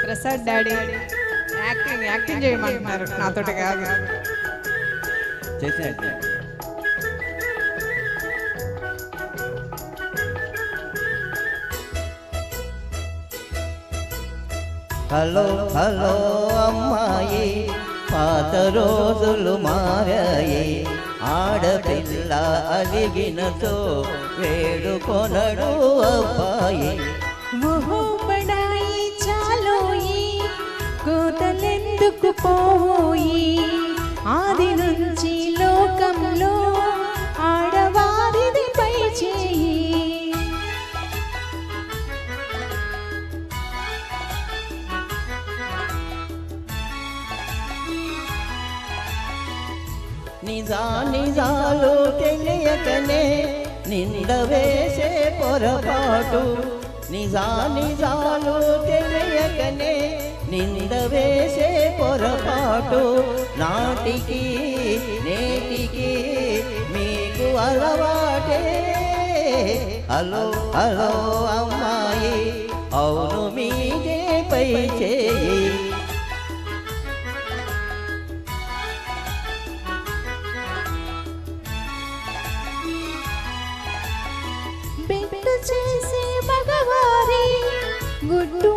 Prasad daddy acting acting చేయమంటున్నారు, నాతోటి కాదు. హలో హలో అమ్మాయి, పాత రోజులు మారాయి. ఆడపిల్ల అలిగినతో వేడుకొనడు అబ్బాయి. మొహబడాయి చాలోయి, కోతలెందుకు పోయి. ఆది నుంచి లోకంలో ఆడవారిది పై చేయి. నిజాలు తెలియకనే నింద వేసే పొరపాటు. నిజాలు తెలియకనే నింద వేసే పొరపాటు. నాటికి నేటికి మీకు అలవాటే. హలో హలో అమ్మాయి, అవును మీదే పై చేయి. బెట్టు చేసే మగవారి గుడ్డు